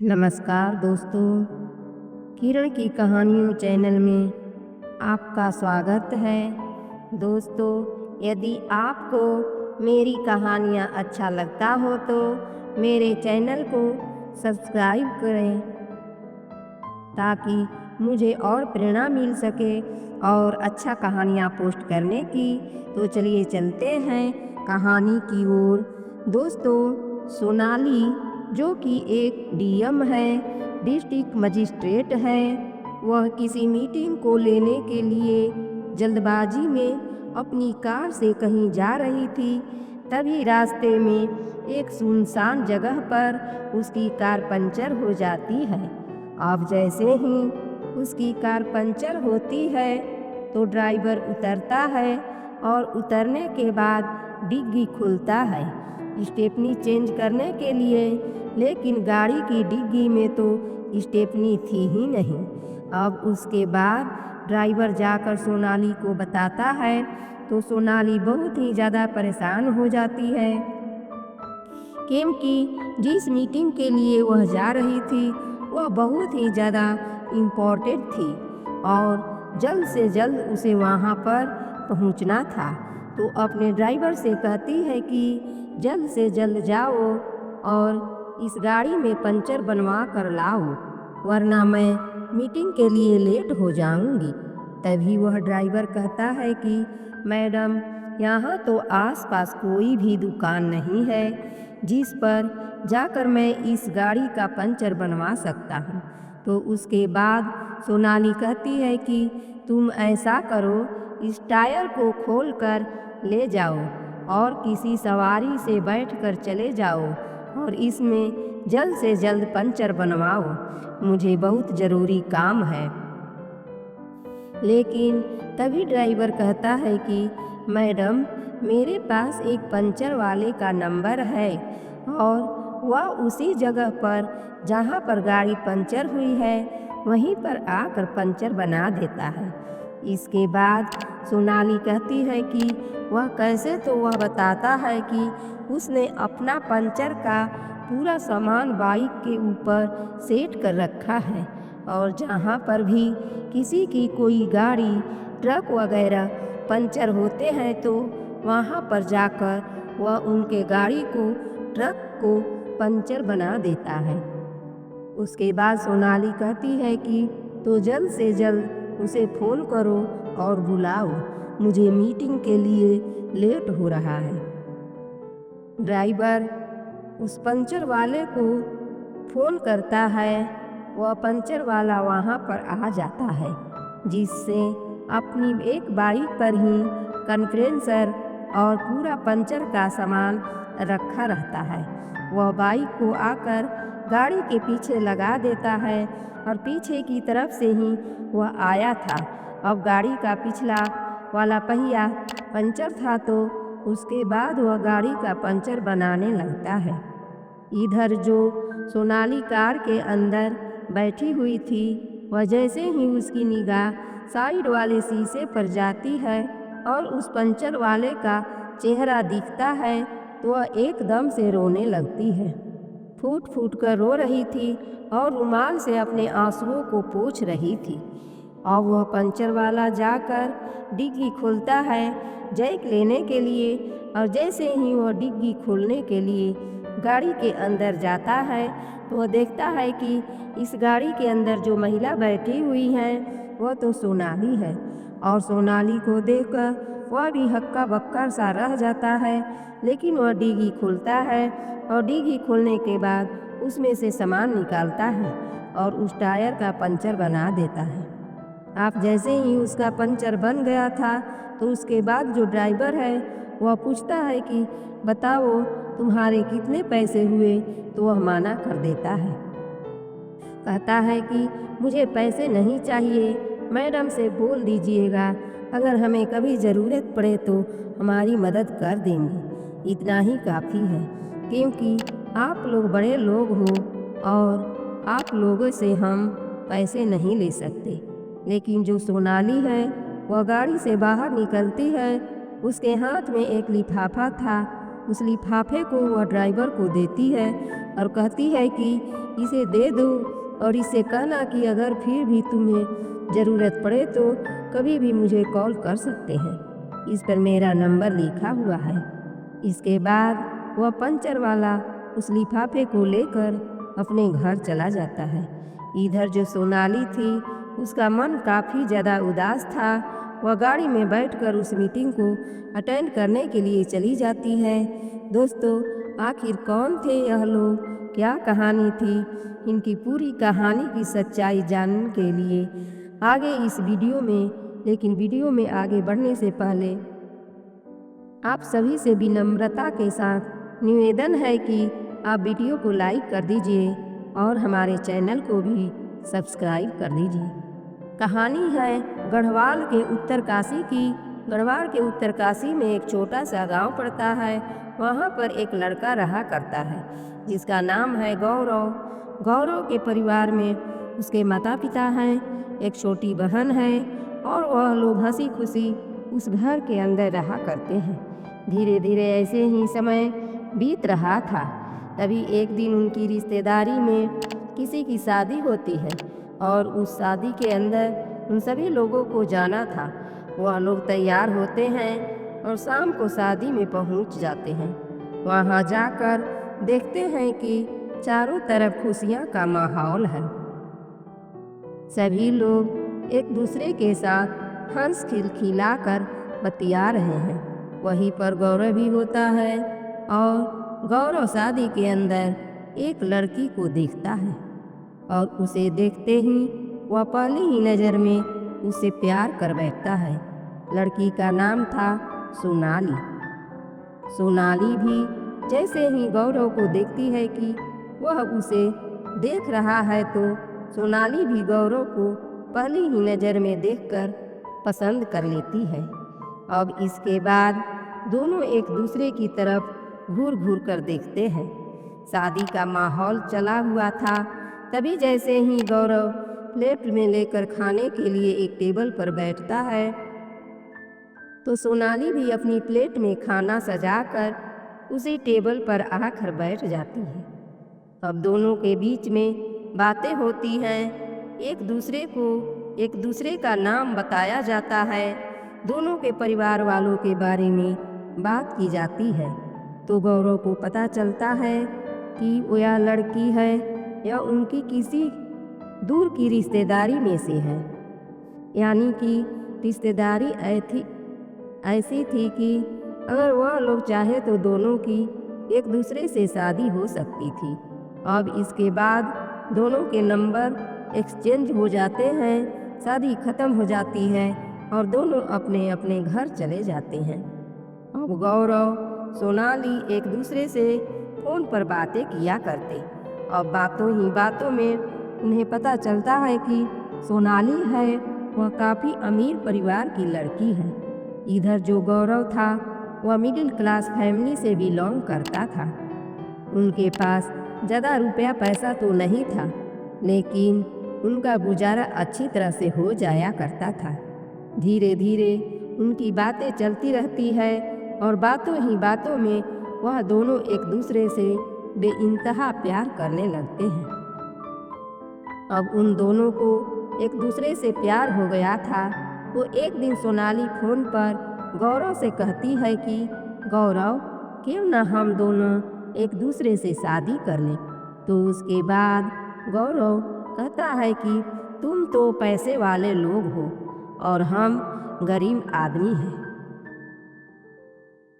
नमस्कार दोस्तों, किरण की कहानियों चैनल में आपका स्वागत है। दोस्तों, यदि आपको मेरी कहानियाँ अच्छा लगता हो तो मेरे चैनल को सब्सक्राइब करें ताकि मुझे और प्रेरणा मिल सके और अच्छा कहानियाँ पोस्ट करने की। तो चलिए चलते हैं कहानी की ओर। दोस्तों, सोनाली जो कि एक डीएम है, डिस्ट्रिक्ट मजिस्ट्रेट है, वह किसी मीटिंग को लेने के लिए जल्दबाजी में अपनी कार से कहीं जा रही थी। तभी रास्ते में एक सुनसान जगह पर उसकी कार पंचर हो जाती है। अब जैसे ही उसकी कार पंचर होती है तो ड्राइवर उतरता है और उतरने के बाद डिग्गी खुलता है स्टेपनी चेंज करने के लिए, लेकिन गाड़ी की डिग्गी में तो स्टेपनी थी ही नहीं। अब उसके बाद ड्राइवर जाकर सोनाली को बताता है तो सोनाली बहुत ही ज़्यादा परेशान हो जाती है, क्योंकि जिस मीटिंग के लिए वह जा रही थी वह बहुत ही ज़्यादा इम्पोर्टेंट थी और जल्द से जल्द उसे वहाँ पर पहुँचना था। तो अपने ड्राइवर से कहती है कि जल्द से जल्द जाओ और इस गाड़ी में पंचर बनवा कर लाओ, वरना मैं मीटिंग के लिए लेट हो जाऊंगी। तभी वह ड्राइवर कहता है कि मैडम, यहाँ तो आसपास कोई भी दुकान नहीं है जिस पर जाकर मैं इस गाड़ी का पंचर बनवा सकता हूँ। तो उसके बाद सोनाली कहती है कि तुम ऐसा करो, इस टायर को खोलकर ले जाओ और किसी सवारी से बैठकर चले जाओ और इसमें जल्द से जल्द पंचर बनवाओ, मुझे बहुत ज़रूरी काम है। लेकिन तभी ड्राइवर कहता है कि मैडम, मेरे पास एक पंचर वाले का नंबर है और वह उसी जगह पर जहाँ पर गाड़ी पंचर हुई है वहीं पर आकर पंचर बना देता है। इसके बाद सोनाली कहती है कि वह कैसे, तो वह बताता है कि उसने अपना पंचर का पूरा सामान बाइक के ऊपर सेट कर रखा है और जहाँ पर भी किसी की कोई गाड़ी ट्रक वगैरह पंचर होते हैं तो वहाँ पर जाकर वह उनके गाड़ी को, ट्रक को पंचर बना देता है। उसके बाद सोनाली कहती है कि तो जल्द से जल्द उसे फ़ोन करो और बुलाओ, मुझे मीटिंग के लिए लेट हो रहा है। ड्राइवर उस पंचर वाले को फ़ोन करता है, वह पंचर वाला वहाँ पर आ जाता है, जिससे अपनी एक बाइक पर ही कन्फ्रेंसर और पूरा पंचर का सामान रखा रहता है। वह बाइक को आकर गाड़ी के पीछे लगा देता है और पीछे की तरफ से ही वह आया था। अब गाड़ी का पिछला वाला पहिया पंचर था तो उसके बाद वह गाड़ी का पंचर बनाने लगता है। इधर जो सोनाली कार के अंदर बैठी हुई थी, वह जैसे ही उसकी निगाह साइड वाले शीशे पर जाती है और उस पंचर वाले का चेहरा दिखता है तो वह एकदम से रोने लगती है। फूट फूट कर रो रही थी और रुमाल से अपने आंसुओं को पोंछ रही थी। और वह पंचर वाला जाकर डिग्गी खोलता है जैक लेने के लिए, और जैसे ही वह डिग्गी खोलने के लिए गाड़ी के अंदर जाता है तो वह देखता है कि इस गाड़ी के अंदर जो महिला बैठी हुई है वह तो सोनाली है। और सोनाली को देखकर वह भी हक्का बक्का सा रह जाता है, लेकिन वह डिग्गी खोलता है और डिग्गी खोलने के बाद उसमें से सामान निकालता है और उस टायर का पंचर बना देता है। आप जैसे ही उसका पंचर बन गया था तो उसके बाद जो ड्राइवर है वह पूछता है कि बताओ तुम्हारे कितने पैसे हुए, तो वह मना कर देता है। कहता है कि मुझे पैसे नहीं चाहिए, मैडम से बोल दीजिएगा अगर हमें कभी ज़रूरत पड़े तो हमारी मदद कर देंगे, इतना ही काफ़ी है, क्योंकि आप लोग बड़े लोग हो और आप लोगों से हम पैसे नहीं ले सकते। लेकिन जो सोनाली है वह गाड़ी से बाहर निकलती है, उसके हाथ में एक लिफाफा था, उस लिफाफे को वह ड्राइवर को देती है और कहती है कि इसे दे दो और इससे कहना कि अगर फिर भी तुम्हें ज़रूरत पड़े तो कभी भी मुझे कॉल कर सकते हैं, इस पर मेरा नंबर लिखा हुआ है। इसके बाद वह पंचर वाला उस लिफाफे को लेकर अपने घर चला जाता है। इधर जो सोनाली थी उसका मन काफ़ी ज़्यादा उदास था। वह गाड़ी में बैठकर उस मीटिंग को अटेंड करने के लिए चली जाती है। दोस्तों, आखिर कौन थे यह लोग, क्या कहानी थी, इनकी पूरी कहानी की सच्चाई जानने के लिए आगे इस वीडियो में, लेकिन वीडियो में आगे बढ़ने से पहले आप सभी से विनम्रता के साथ निवेदन है कि आप वीडियो को लाइक कर दीजिए और हमारे चैनल को भी सब्सक्राइब कर दीजिए। कहानी है गढ़वाल के उत्तरकाशी की। गढ़वाल के उत्तरकाशी में एक छोटा सा गांव पड़ता है। वहां पर एक लड़का रहा करता है जिसका नाम है गौरव। गौरव के परिवार में उसके माता पिता हैं, एक छोटी बहन है और वह लोग हंसी खुशी उस घर के अंदर रहा करते हैं। धीरे धीरे ऐसे ही समय बीत रहा था। तभी एक दिन उनकी रिश्तेदारी में किसी की शादी होती है और उस शादी के अंदर उन सभी लोगों को जाना था। वह लोग तैयार होते हैं और शाम को शादी में पहुंच जाते हैं। वहां जाकर देखते हैं कि चारों तरफ खुशियां का माहौल है। सभी लोग एक दूसरे के साथ हंस खिलखिलाकर बतिया रहे हैं। वहीं पर गौरव भी होता है और गौरव शादी के अंदर एक लड़की को देखता है और उसे देखते ही वह पहली ही नज़र में उससे प्यार कर बैठता है। लड़की का नाम था सोनाली। सोनाली भी जैसे ही गौरव को देखती है कि वह उसे देख रहा है तो सोनाली भी गौरव को पहली ही नज़र में देखकर पसंद कर लेती है। अब इसके बाद दोनों एक दूसरे की तरफ घूर घूर कर देखते हैं। शादी का माहौल चला हुआ था। तभी जैसे ही गौरव प्लेट में लेकर खाने के लिए एक टेबल पर बैठता है तो सोनाली भी अपनी प्लेट में खाना सजाकर उसी टेबल पर आकर बैठ जाती है। अब दोनों के बीच में बातें होती हैं। एक दूसरे का नाम बताया जाता है। दोनों के परिवार वालों के बारे में बात की जाती है। तो गौरव को पता चलता है कि वो यह लड़की है या उनकी किसी दूर की रिश्तेदारी में से है। यानी कि रिश्तेदारी ऐसी थी कि अगर वह लोग चाहे तो दोनों की एक दूसरे से शादी हो सकती थी। अब इसके बाद दोनों के नंबर एक्सचेंज हो जाते हैं, शादी खत्म हो जाती है और दोनों अपने अपने घर चले जाते हैं। अब गौरव सोनाली एक दूसरे से फ़ोन पर बातें किया करते और बातों ही बातों में उन्हें पता चलता है कि सोनाली है वह काफ़ी अमीर परिवार की लड़की है। इधर जो गौरव था वह मिडिल क्लास फैमिली से बिलोंग करता था। उनके पास ज़्यादा रुपया पैसा तो नहीं था, लेकिन उनका गुजारा अच्छी तरह से हो जाया करता था। धीरे धीरे उनकी बातें चलती रहती है और बातों ही बातों में वह दोनों एक दूसरे से बेइंतहा प्यार करने लगते हैं। अब उन दोनों को एक दूसरे से प्यार हो गया था। वो एक दिन सोनाली फ़ोन पर गौरव से कहती है कि गौरव, क्यों न हम दोनों एक दूसरे से शादी कर लें। तो उसके बाद गौरव कहता है कि तुम तो पैसे वाले लोग हो और हम गरीब आदमी हैं।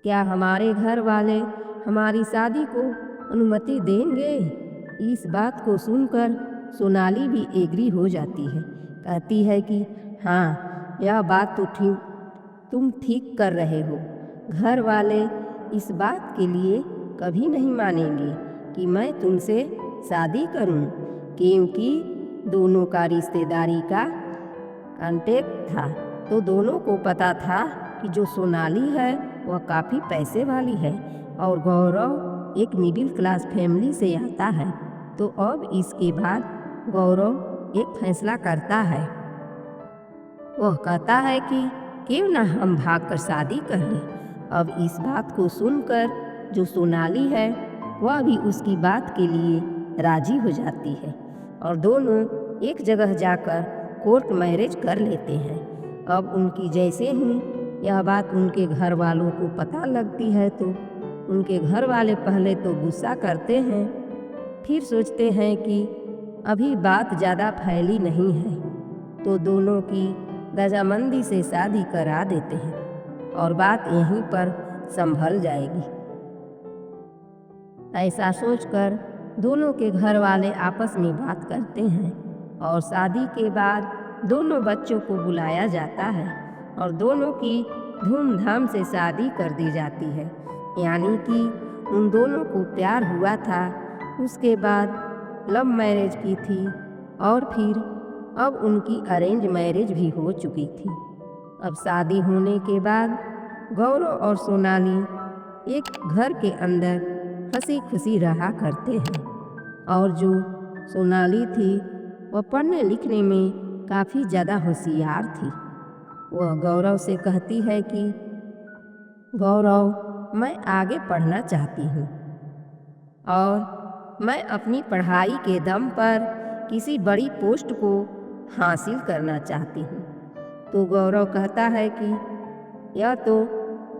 क्या हमारे घर वाले हमारी शादी को अनुमति देंगे? इस बात को सुनकर सोनाली भी एग्री हो जाती है। कहती है कि हाँ, यह बात तो तुम ठीक कर रहे हो। घर वाले इस बात के लिए कभी नहीं मानेंगे कि मैं तुमसे शादी करूं, क्योंकि दोनों का रिश्तेदारी का कांटेक्ट था। तो दोनों को पता था कि जो सोनाली है वह काफ़ी पैसे वाली है और गौरव एक मिडिल क्लास फैमिली से आता है। तो अब इसके बाद गौरव एक फैसला करता है। वह कहता है कि क्यों ना हम भागकर शादी कर लें। अब इस बात को सुनकर जो सोनाली है वह भी उसकी बात के लिए राजी हो जाती है और दोनों एक जगह जाकर कोर्ट मैरिज कर लेते हैं। अब उनकी जैसे ही यह बात उनके घर वालों को पता लगती है तो उनके घर वाले पहले तो गुस्सा करते हैं, फिर सोचते हैं कि अभी बात ज़्यादा फैली नहीं है तो दोनों की रजामंदी से शादी करा देते हैं और बात यहीं पर संभल जाएगी। ऐसा सोचकर दोनों के घर वाले आपस में बात करते हैं और शादी के बाद दोनों बच्चों को बुलाया जाता है और दोनों की धूमधाम से शादी कर दी जाती है। यानी कि उन दोनों को प्यार हुआ था, उसके बाद लव मैरिज की थी और फिर अब उनकी अरेंज मैरिज भी हो चुकी थी। अब शादी होने के बाद गौरव और सोनाली एक घर के अंदर हंसी खुशी रहा करते हैं और जो सोनाली थी वह पढ़ने लिखने में काफ़ी ज़्यादा होशियार थी। वह गौरव से कहती है कि गौरव, मैं आगे पढ़ना चाहती हूँ और मैं अपनी पढ़ाई के दम पर किसी बड़ी पोस्ट को हासिल करना चाहती हूँ। तो गौरव कहता है कि यह तो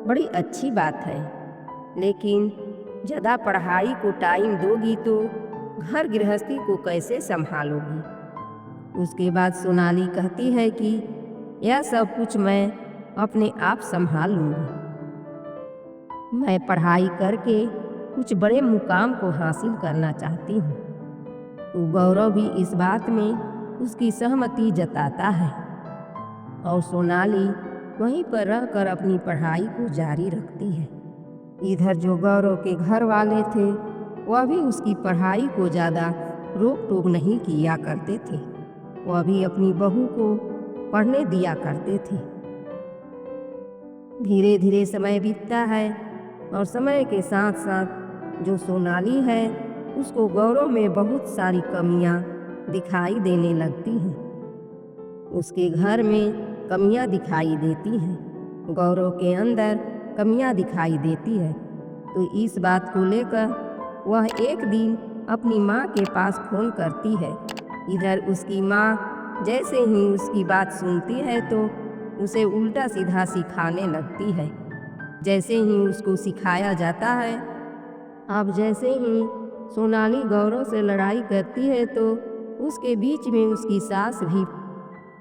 बड़ी अच्छी बात है, लेकिन ज़्यादा पढ़ाई को टाइम दोगी तो घर गृहस्थी को कैसे संभालोगी। उसके बाद सोनाली कहती है कि यह सब कुछ मैं अपने आप संभाल लूँगी। मैं पढ़ाई करके कुछ बड़े मुकाम को हासिल करना चाहती हूँ। तो गौरव भी इस बात में उसकी सहमति जताता है और सोनाली वहीं पर रहकर अपनी पढ़ाई को जारी रखती है। इधर जो गौरव के घर वाले थे वह भी उसकी पढ़ाई को ज़्यादा रोक टोक नहीं किया करते थे, वह भी अपनी बहू को पढ़ने दिया करते थे। धीरे धीरे समय बीतता है और समय के साथ साथ जो सोनाली है उसको गौरव में बहुत सारी कमियां दिखाई देने लगती हैं। उसके घर में कमियां दिखाई देती हैं, गौरव के अंदर कमियां दिखाई देती है। तो इस बात को लेकर वह एक दिन अपनी माँ के पास फ़ोन करती है। इधर उसकी माँ जैसे ही उसकी बात सुनती है तो उसे उल्टा सीधा सिखाने लगती है। जैसे ही उसको सिखाया जाता है, अब जैसे ही सोनाली गौरव से लड़ाई करती है तो उसके बीच में उसकी सास भी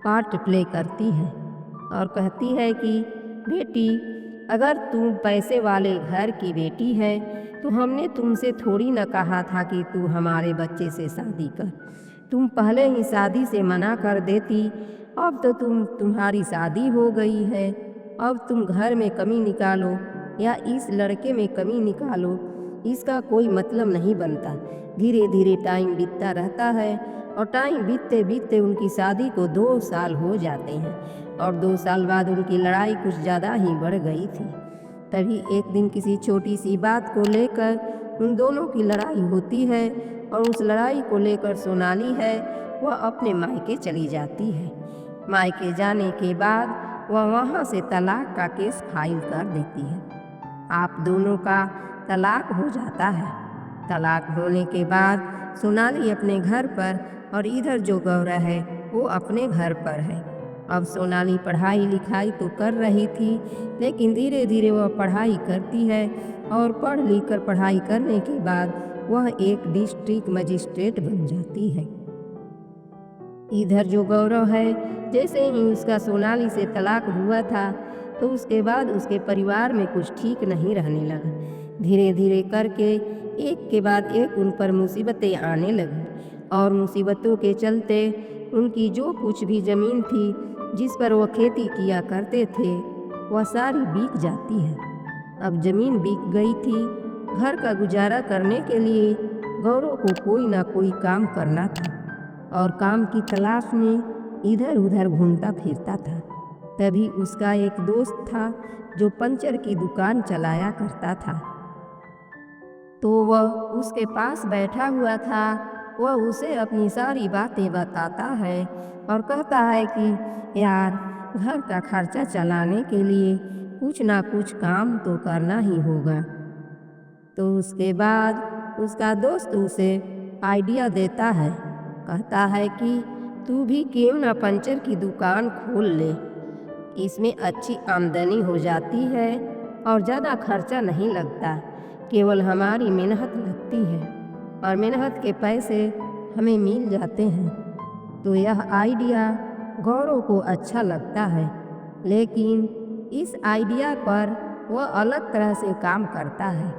पार्ट प्ले करती है और कहती है कि बेटी, अगर तू पैसे वाले घर की बेटी है तो हमने तुमसे थोड़ी न कहा था कि तू हमारे बच्चे से शादी कर। तुम पहले ही शादी से मना कर देती। अब तो तुम्हारी शादी हो गई है, अब तुम घर में कमी निकालो या इस लड़के में कमी निकालो, इसका कोई मतलब नहीं बनता। धीरे धीरे टाइम बीतता रहता है और टाइम बीतते बीतते उनकी शादी को 2 साल हो जाते हैं और 2 साल बाद उनकी लड़ाई कुछ ज़्यादा ही बढ़ गई थी। तभी एक दिन किसी छोटी सी बात को लेकर उन दोनों की लड़ाई होती है और उस लड़ाई को लेकर सोनाली है वह अपने मायके चली जाती है। मायके जाने के बाद वह वहाँ से तलाक का केस फाइल कर देती है। आप दोनों का तलाक हो जाता है। तलाक होने के बाद सोनाली अपने घर पर और इधर जो गौरव है वो अपने घर पर है। अब सोनाली पढ़ाई लिखाई तो कर रही थी, लेकिन धीरे धीरे वह पढ़ाई करती है और पढ़ लिख कर पढ़ाई करने के बाद वह एक डिस्ट्रिक्ट मजिस्ट्रेट बन जाती है। इधर जो गौरव है, जैसे ही उसका सोनाली से तलाक हुआ था तो उसके बाद उसके परिवार में कुछ ठीक नहीं रहने लगा। धीरे धीरे करके एक के बाद एक उन पर मुसीबतें आने लगी और मुसीबतों के चलते उनकी जो कुछ भी ज़मीन थी जिस पर वह खेती किया करते थे वह सारी बिक जाती है। अब ज़मीन बिक गई थी, घर का गुजारा करने के लिए गौरव को कोई ना कोई काम करना था और काम की तलाश में इधर उधर घूमता फिरता था। तभी उसका एक दोस्त था जो पंचर की दुकान चलाया करता था। तो वह उसके पास बैठा हुआ था। वह उसे अपनी सारी बातें बताता है और कहता है कि यार, घर का खर्चा चलाने के लिए कुछ ना कुछ काम तो करना ही होगा। तो उसके बाद उसका दोस्त उसे आइडिया देता है। कहता है कि तू भी क्यों ना पंचर की दुकान खोल ले, इसमें अच्छी आमदनी हो जाती है और ज़्यादा खर्चा नहीं लगता, केवल हमारी मेहनत लगती है और मेहनत के पैसे हमें मिल जाते हैं। तो यह आइडिया गौरव को अच्छा लगता है, लेकिन इस आइडिया पर वह अलग तरह से काम करता है।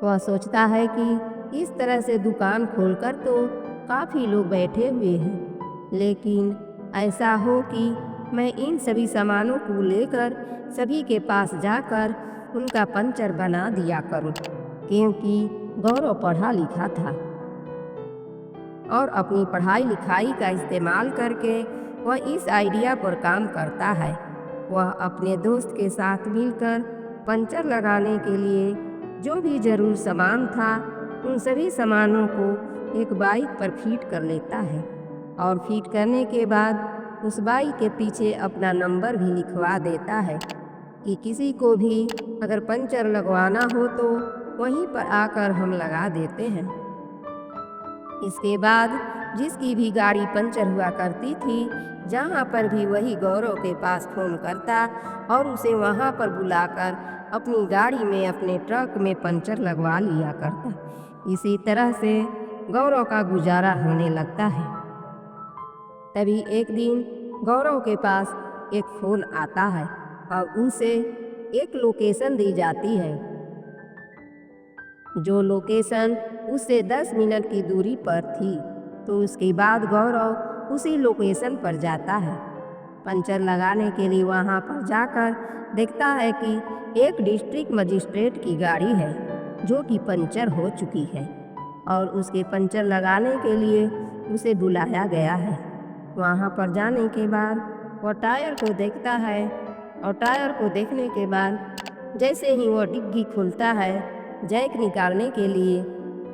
वह सोचता है कि इस तरह से दुकान खोलकर तो काफ़ी लोग बैठे हुए हैं, लेकिन ऐसा हो कि मैं इन सभी सामानों को लेकर सभी के पास जाकर उनका पंचर बना दिया करूं, क्योंकि गौरव पढ़ा लिखा था और अपनी पढ़ाई लिखाई का इस्तेमाल करके वह इस आइडिया पर काम करता है। वह अपने दोस्त के साथ मिलकर पंचर लगाने के लिए जो भी जरूर सामान था उन सभी सामानों को एक बाइक पर फिट कर लेता है और फिट करने के बाद उस बाइक के पीछे अपना नंबर भी लिखवा देता है कि किसी को भी अगर पंचर लगवाना हो तो वहीं पर आकर हम लगा देते हैं। इसके बाद जिसकी भी गाड़ी पंचर हुआ करती थी, जहाँ पर भी वही गौरव के पास फ़ोन करता और उसे वहाँ पर बुलाकर अपनी गाड़ी में अपने ट्रक में पंचर लगवा लिया करता। इसी तरह से गौरव का गुजारा होने लगता है। तभी एक दिन गौरव के पास एक फ़ोन आता है और उनसे एक लोकेशन दी जाती है, जो लोकेशन उससे 10 मिनट की दूरी पर थी। तो उसके बाद गौरव उसी लोकेशन पर जाता है। पंचर लगाने के लिए वहां पर जाकर देखता है कि एक डिस्ट्रिक्ट मजिस्ट्रेट की गाड़ी है जो कि पंचर हो चुकी है और उसके पंचर लगाने के लिए उसे बुलाया गया है। वहां पर जाने के बाद वह टायर को देखता है और टायर को देखने के बाद जैसे ही वह डिग्गी खोलता है जैक निकालने के लिए,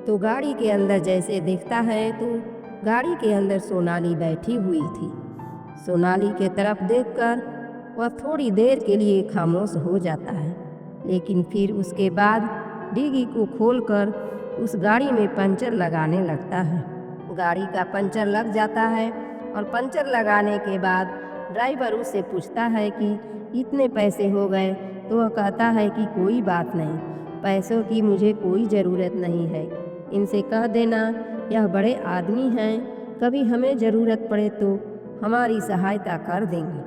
तो गाड़ी के अंदर जैसे देखता है तो गाड़ी के अंदर सोनाली बैठी हुई थी। सोनाली के तरफ देखकर वह थोड़ी देर के लिए खामोश हो जाता है, लेकिन फिर उसके बाद डिग्गी को खोलकर उस गाड़ी में पंचर लगाने लगता है। गाड़ी का पंचर लग जाता है और पंचर लगाने के बाद ड्राइवर उससे पूछता है कि इतने पैसे हो गए, तो वह कहता है कि कोई बात नहीं, पैसों की मुझे कोई ज़रूरत नहीं है, इनसे कह देना यह बड़े आदमी हैं, कभी हमें ज़रूरत पड़े तो हमारी सहायता कर देंगे।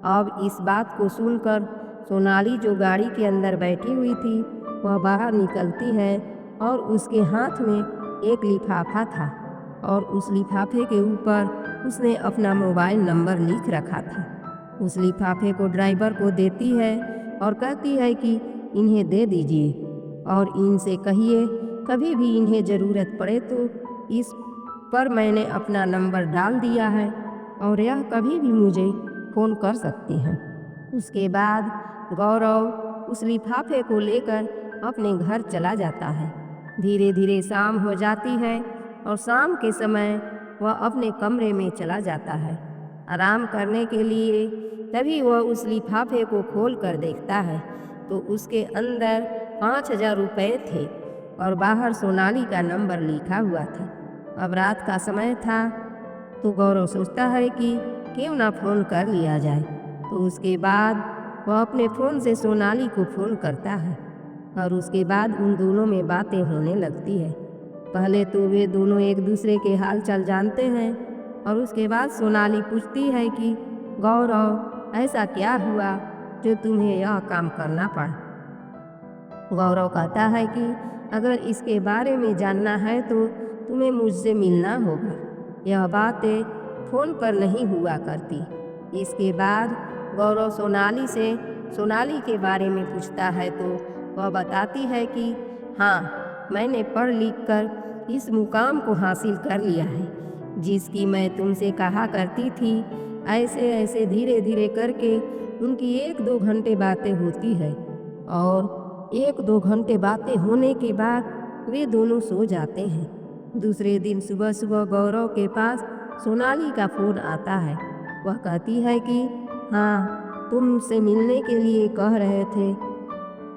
अब इस बात को सुनकर सोनाली जो गाड़ी के अंदर बैठी हुई थी वह बाहर निकलती है और उसके हाथ में एक लिफाफा था और उस लिफाफे के ऊपर उसने अपना मोबाइल नंबर लिख रखा था। उस लिफाफे को ड्राइवर को देती है और कहती है कि इन्हें दे दीजिए और इनसे कहिए कभी भी इन्हें ज़रूरत पड़े तो इस पर मैंने अपना नंबर डाल दिया है और यह कभी भी मुझे फ़ोन कर सकती हैं। उसके बाद गौरव उस लिफाफे को लेकर अपने घर चला जाता है। धीरे धीरे शाम हो जाती है और शाम के समय वह अपने कमरे में चला जाता है आराम करने के लिए। तभी वह उस लिफाफे को खोल कर देखता है तो उसके अंदर 5,000 रुपये थे और बाहर सोनाली का नंबर लिखा हुआ था। अब रात का समय था तो गौरव सोचता है कि क्यों ना फ़ोन कर लिया जाए। तो उसके बाद वह अपने फ़ोन से सोनाली को फ़ोन करता है और उसके बाद उन दोनों में बातें होने लगती है। पहले तो वे दोनों एक दूसरे के हाल चाल जानते हैं और उसके बाद सोनाली पूछती है कि गौरव ऐसा क्या हुआ जो तुम्हें यह काम करना पड़ा। गौरव कहता है कि अगर इसके बारे में जानना है तो तुम्हें मुझसे मिलना होगा, यह बातें फ़ोन पर नहीं हुआ करती। इसके बाद गौरव सोनाली से सोनाली के बारे में पूछता है तो वह बताती है कि हाँ, मैंने पढ़ लिख कर इस मुकाम को हासिल कर लिया है जिसकी मैं तुमसे कहा करती थी। ऐसे ऐसे धीरे धीरे करके उनकी 1-2 घंटे बातें होती है और 1-2 घंटे बातें होने के बाद वे दोनों सो जाते हैं। दूसरे दिन सुबह सुबह गौरव के पास सोनाली का फ़ोन आता है। वह कहती है कि हाँ, तुमसे मिलने के लिए कह रहे थे।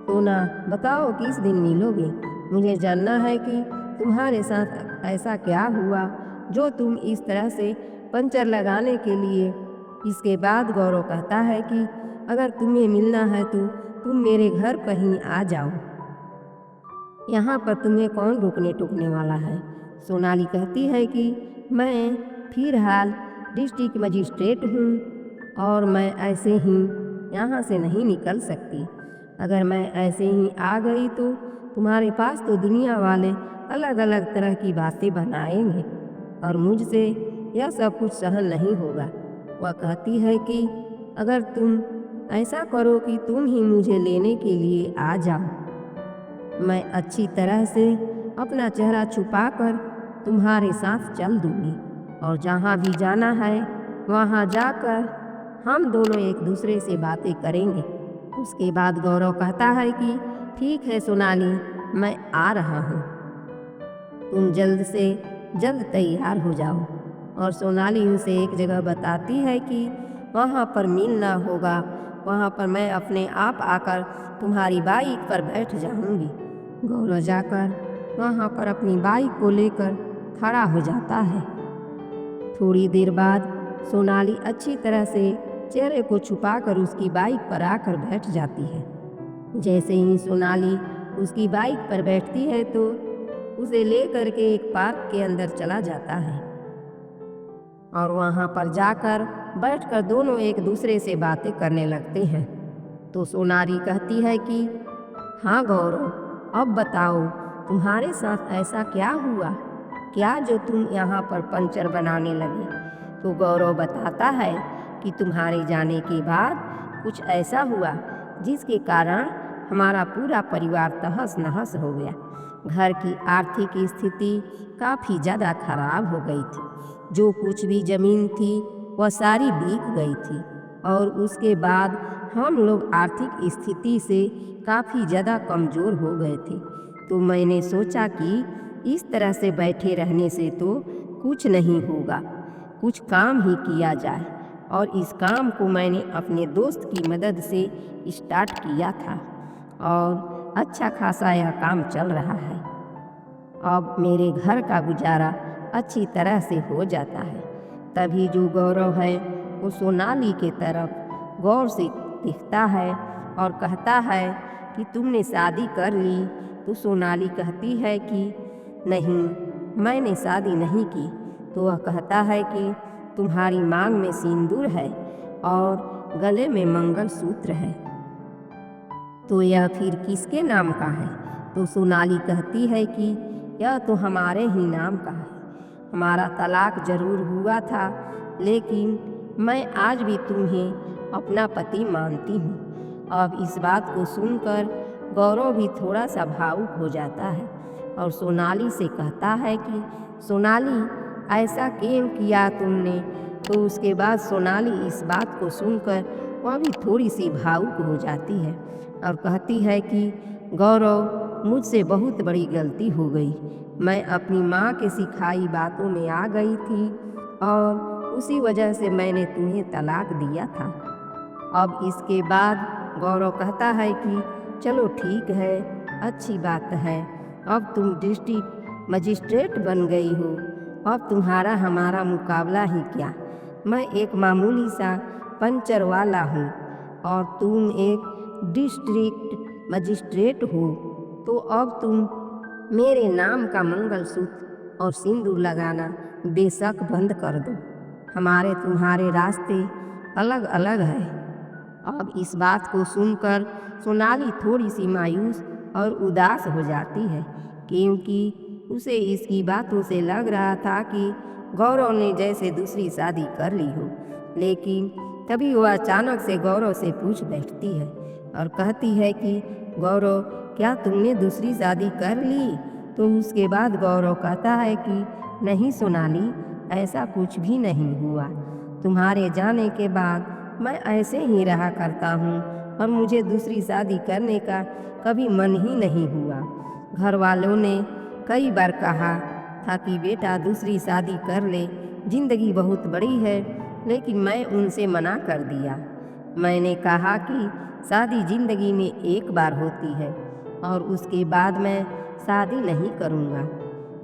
सोना, बताओ किस दिन मिलोगे। मुझे जानना है कि तुम्हारे साथ ऐसा क्या हुआ जो तुम इस तरह से पंचर लगाने के लिए। इसके बाद गौरव कहता है कि अगर तुम्हें मिलना है तो तुम मेरे घर पर ही आ जाओ, यहाँ पर तुम्हें कौन रोकने टोकने वाला है। सोनाली कहती है कि मैं फिलहाल डिस्ट्रिक्ट मजिस्ट्रेट हूँ और मैं ऐसे ही यहाँ से नहीं निकल सकती। अगर मैं ऐसे ही आ गई तो तुम्हारे पास तो दुनिया वाले अलग अलग तरह की बातें बनाएंगे और मुझसे यह सब कुछ सहन नहीं होगा। वह कहती है कि अगर तुम ऐसा करो कि तुम ही मुझे लेने के लिए आ जाओ, मैं अच्छी तरह से अपना चेहरा छुपाकर तुम्हारे साथ चल दूँगी और जहाँ भी जाना है वहाँ जाकर हम दोनों एक दूसरे से बातें करेंगे। उसके बाद गौरव कहता है कि ठीक है सोनाली, मैं आ रहा हूँ, तुम जल्द से जल्द तैयार हो जाओ। और सोनाली उसे एक जगह बताती है कि वहाँ पर मिलना होगा, वहाँ पर मैं अपने आप आकर तुम्हारी बाइक पर बैठ जाऊँगी। गौरव जाकर वहाँ पर अपनी बाइक को लेकर खड़ा हो जाता है। थोड़ी देर बाद सोनाली अच्छी तरह से चेहरे को छुपाकर उसकी बाइक पर आकर बैठ जाती है। जैसे ही सोनाली उसकी बाइक पर बैठती है तो उसे लेकर के एक पार्क के अंदर चला जाता है और वहाँ पर जाकर बैठकर दोनों एक दूसरे से बातें करने लगते हैं। तो सोनाली कहती है कि हाँ गौरव, अब बताओ तुम्हारे साथ ऐसा क्या हुआ, क्या जो तुम यहाँ पर पंचर बनाने लगे। तो गौरव बताता है कि तुम्हारे जाने के बाद कुछ ऐसा हुआ जिसके कारण हमारा पूरा परिवार तहस नहस हो गया। घर की आर्थिक स्थिति काफ़ी ज़्यादा खराब हो गई थी। जो कुछ भी ज़मीन थी वह सारी बिक गई थी और उसके बाद हम लोग आर्थिक स्थिति से काफ़ी ज़्यादा कमज़ोर हो गए थे। तो मैंने सोचा कि इस तरह से बैठे रहने से तो कुछ नहीं होगा, कुछ काम ही किया जाए। और इस काम को मैंने अपने दोस्त की मदद से स्टार्ट किया था और अच्छा खासा यह काम चल रहा है। अब मेरे घर का गुजारा अच्छी तरह से हो जाता है। तभी जो गौरव है वो सोनाली के तरफ गौर से दिखता है और कहता है कि तुमने शादी कर ली। तो सोनाली कहती है कि नहीं, मैंने शादी नहीं की। तो वह कहता है कि तुम्हारी मांग में सिंदूर है और गले में मंगलसूत्र है, तो यह फिर किसके नाम का है। तो सोनाली कहती है कि यह तो हमारे ही नाम का है। हमारा तलाक जरूर हुआ था, लेकिन मैं आज भी तुम्हें अपना पति मानती हूँ। अब इस बात को सुनकर गौरव भी थोड़ा सा भावुक हो जाता है और सोनाली से कहता है कि सोनाली, ऐसा क्यों किया तुमने। तो उसके बाद सोनाली इस बात को सुनकर वह भी थोड़ी सी भावुक हो जाती है और कहती है कि गौरव, मुझसे बहुत बड़ी गलती हो गई। मैं अपनी माँ के सिखाई बातों में आ गई थी और उसी वजह से मैंने तुम्हें तलाक दिया था। अब इसके बाद गौरव कहता है कि चलो ठीक है, अच्छी बात है, अब तुम डिस्ट्रिक्ट मजिस्ट्रेट बन गई हो, अब तुम्हारा हमारा मुकाबला ही क्या। मैं एक मामूली सा पंचर वाला हूँ और तुम एक डिस्ट्रिक्ट मजिस्ट्रेट हो, तो अब तुम मेरे नाम का मंगलसूत्र और सिंदूर लगाना बेशक बंद कर दो। हमारे तुम्हारे रास्ते अलग अलग हैं। अब इस बात को सुनकर सोनाली थोड़ी सी मायूस और उदास हो जाती है, क्योंकि उसे इसकी बातों से लग रहा था कि गौरव ने जैसे दूसरी शादी कर ली हो। लेकिन तभी वह अचानक से गौरव से पूछ बैठती है और कहती है कि गौरव, क्या तुमने दूसरी शादी कर ली। तो उसके बाद गौरव कहता है कि नहीं सोनाली, ऐसा कुछ भी नहीं हुआ। तुम्हारे जाने के बाद मैं ऐसे ही रहा करता हूँ और मुझे दूसरी शादी करने का कभी मन ही नहीं हुआ। घर वालों ने कई बार कहा था कि बेटा दूसरी शादी कर ले, जिंदगी बहुत बड़ी है, लेकिन मैं उनसे मना कर दिया। मैंने कहा कि शादी जिंदगी में एक बार होती है और उसके बाद मैं शादी नहीं करूँगा।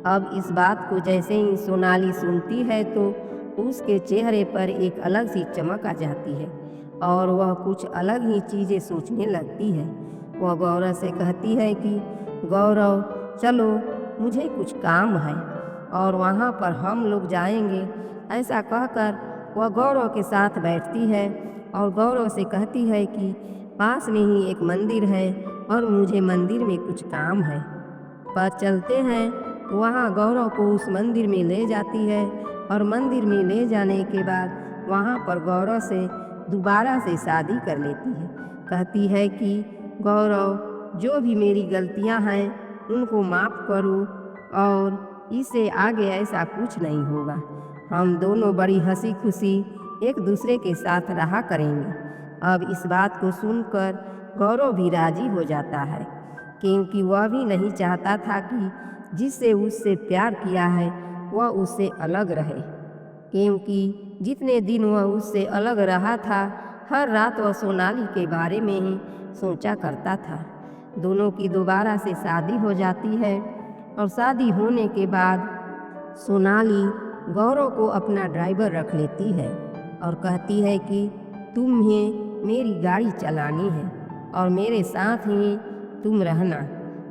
अब इस बात को जैसे ही सोनाली सुनती है तो उसके चेहरे पर एक अलग सी चमक आ जाती है और वह कुछ अलग ही चीज़ें सोचने लगती है। वह गौरव से कहती है कि गौरव चलो, मुझे कुछ काम है और वहाँ पर हम लोग जाएंगे। ऐसा कहकर वह गौरव के साथ बैठती है और गौरव से कहती है कि पास में ही एक मंदिर है और मुझे मंदिर में कुछ काम है। पर चलते हैं। वहाँ गौरव को उस मंदिर में ले जाती है और मंदिर में ले जाने के बाद वहाँ पर गौरव से दोबारा से शादी कर लेती है। कहती है कि गौरव, जो भी मेरी गलतियाँ हैं उनको माफ़ करो और इससे आगे ऐसा कुछ नहीं होगा। हम दोनों बड़ी हंसी खुशी एक दूसरे के साथ रहा करेंगे। अब इस बात को सुनकर गौरव भी राजी हो जाता है, क्योंकि वह भी नहीं चाहता था कि जिससे उससे प्यार किया है वह उससे अलग रहे। क्योंकि जितने दिन वह उससे अलग रहा था, हर रात वह सोनाली के बारे में ही सोचा करता था। दोनों की दोबारा से शादी हो जाती है और शादी होने के बाद सोनाली गौरव को अपना ड्राइवर रख लेती है और कहती है कि तुम्हें मेरी गाड़ी चलानी है और मेरे साथ ही तुम रहना।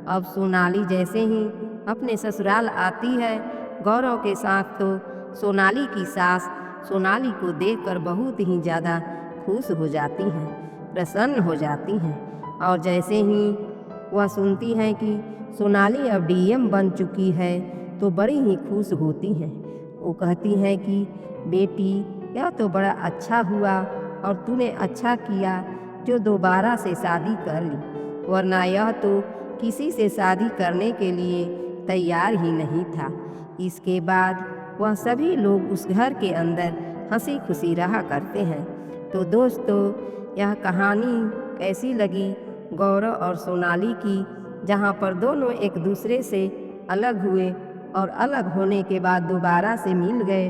अब सोनाली जैसे ही अपने ससुराल आती है गौरव के साथ, तो सोनाली की सास सोनाली को देखकर बहुत ही ज़्यादा खुश हो जाती हैं, प्रसन्न हो जाती हैं। और जैसे ही वह सुनती हैं कि सोनाली अब डीएम बन चुकी है तो बड़ी ही खुश होती हैं। वो कहती हैं कि बेटी, यह तो बड़ा अच्छा हुआ और तूने अच्छा किया जो दोबारा से शादी कर ली, वरना यह तो किसी से शादी करने के लिए तैयार ही नहीं था। इसके बाद वह सभी लोग उस घर के अंदर हंसी खुशी रहा करते हैं। तो दोस्तों, यह कहानी कैसी लगी गौरव और सोनाली की, जहाँ पर दोनों एक दूसरे से अलग हुए और अलग होने के बाद दोबारा से मिल गए।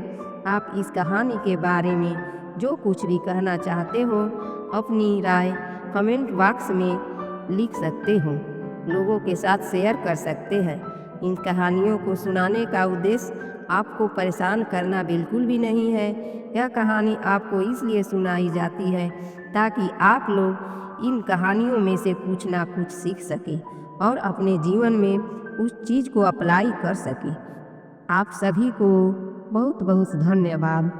आप इस कहानी के बारे में जो कुछ भी कहना चाहते हो अपनी राय कमेंट बॉक्स में लिख सकते हो, लोगों के साथ शेयर कर सकते हैं। इन कहानियों को सुनाने का उद्देश्य आपको परेशान करना बिल्कुल भी नहीं है। यह कहानी आपको इसलिए सुनाई जाती है ताकि आप लोग इन कहानियों में से कुछ ना कुछ सीख सकें और अपने जीवन में उस चीज़ को अप्लाई कर सकें। आप सभी को बहुत बहुत धन्यवाद।